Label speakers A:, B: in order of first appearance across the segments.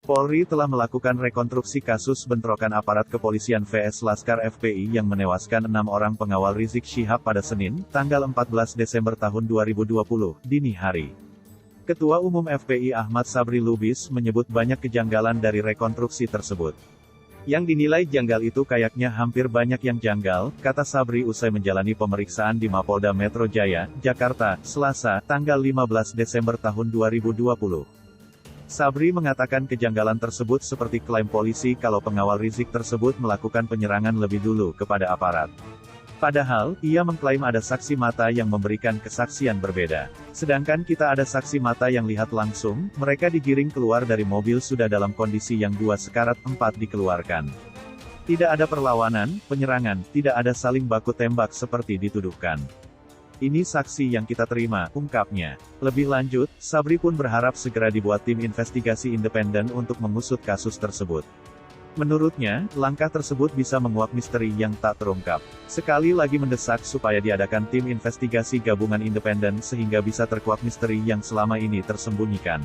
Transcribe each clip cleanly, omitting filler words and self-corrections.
A: Polri telah melakukan rekonstruksi kasus bentrokan aparat kepolisian vs Laskar FPI yang menewaskan 6 orang pengawal Rizik Syihab pada Senin, tanggal 14 Desember tahun 2020, dini hari. Ketua Umum FPI Ahmad Sabri Lubis menyebut banyak kejanggalan dari rekonstruksi tersebut. Yang dinilai janggal itu kayaknya hampir banyak yang janggal, kata Sabri usai menjalani pemeriksaan di Mapolda Metro Jaya, Jakarta, Selasa, tanggal 15 Desember tahun 2020. Sabri mengatakan kejanggalan tersebut seperti klaim polisi kalau pengawal Rizik tersebut melakukan penyerangan lebih dulu kepada aparat. Padahal, ia mengklaim ada saksi mata yang memberikan kesaksian berbeda. Sedangkan kita ada saksi mata yang lihat langsung, mereka digiring keluar dari mobil sudah dalam kondisi yang 2 sekarat 4 dikeluarkan. Tidak ada perlawanan, penyerangan, tidak ada saling baku tembak seperti dituduhkan. Ini saksi yang kita terima, ungkapnya. Lebih lanjut, Sabri pun berharap segera dibuat tim investigasi independen untuk mengusut kasus tersebut. Menurutnya, langkah tersebut bisa menguak misteri yang tak terungkap. Sekali lagi mendesak supaya diadakan tim investigasi gabungan independen sehingga bisa terkuak misteri yang selama ini tersembunyikan.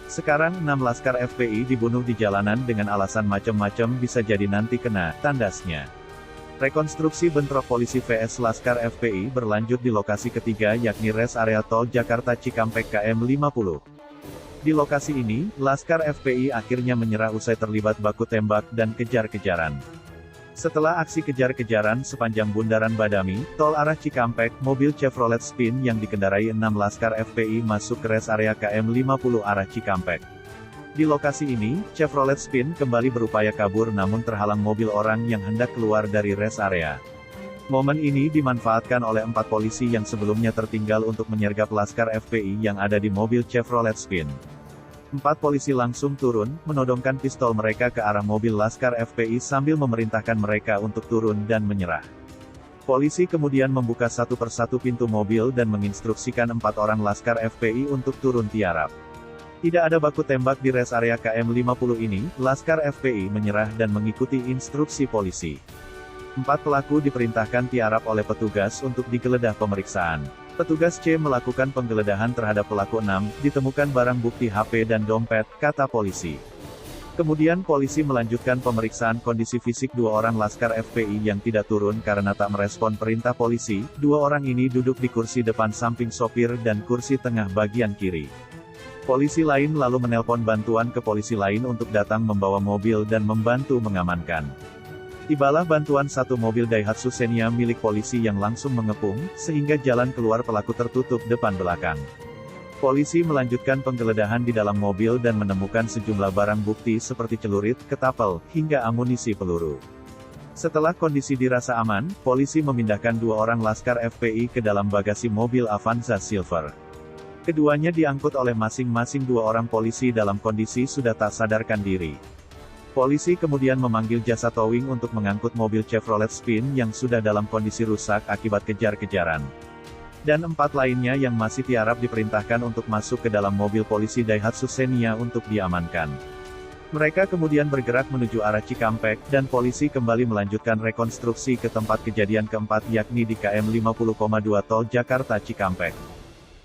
A: Sekarang 6 Laskar FPI dibunuh di jalanan dengan alasan macam-macam bisa jadi nanti kena, tandasnya. Rekonstruksi bentrok polisi vs Laskar FPI berlanjut di lokasi ketiga yakni res area tol Jakarta Cikampek KM 50. Di lokasi ini, Laskar FPI akhirnya menyerah usai terlibat baku tembak dan kejar-kejaran. Setelah aksi kejar-kejaran sepanjang bundaran Badami, tol arah Cikampek, mobil Chevrolet Spin yang dikendarai 6 Laskar FPI masuk ke res area KM 50 arah Cikampek. Di lokasi ini, Chevrolet Spin kembali berupaya kabur namun terhalang mobil orang yang hendak keluar dari res area. Momen ini dimanfaatkan oleh 4 polisi yang sebelumnya tertinggal untuk menyergap Laskar FPI yang ada di mobil Chevrolet Spin. 4 polisi langsung turun, menodongkan pistol mereka ke arah mobil Laskar FPI sambil memerintahkan mereka untuk turun dan menyerah. Polisi kemudian membuka satu persatu pintu mobil dan menginstruksikan 4 orang Laskar FPI untuk turun tiarap. Tidak ada baku tembak di res area KM 50 ini, Laskar FPI menyerah dan mengikuti instruksi polisi. 4 pelaku diperintahkan tiarap oleh petugas untuk digeledah pemeriksaan. Petugas C melakukan penggeledahan terhadap pelaku 6, ditemukan barang bukti HP dan dompet, kata polisi. Kemudian polisi melanjutkan pemeriksaan kondisi fisik 2 orang Laskar FPI yang tidak turun karena tak merespon perintah polisi. 2 orang ini duduk di kursi depan samping sopir dan kursi tengah bagian kiri. Polisi lain lalu menelpon bantuan ke polisi lain untuk datang membawa mobil dan membantu mengamankan. Tibalah bantuan satu mobil Daihatsu Xenia milik polisi yang langsung mengepung, sehingga jalan keluar pelaku tertutup depan belakang. Polisi melanjutkan penggeledahan di dalam mobil dan menemukan sejumlah barang bukti seperti celurit, ketapel, hingga amunisi peluru. Setelah kondisi dirasa aman, polisi memindahkan 2 orang Laskar FPI ke dalam bagasi mobil Avanza Silver. Keduanya diangkut oleh masing-masing 2 orang polisi dalam kondisi sudah tak sadarkan diri. Polisi kemudian memanggil jasa towing untuk mengangkut mobil Chevrolet Spin yang sudah dalam kondisi rusak akibat kejar-kejaran. Dan 4 lainnya yang masih tiarap diperintahkan untuk masuk ke dalam mobil polisi Daihatsu Xenia untuk diamankan. Mereka kemudian bergerak menuju arah Cikampek, dan polisi kembali melanjutkan rekonstruksi ke tempat kejadian keempat yakni di KM 50,2 tol Jakarta Cikampek.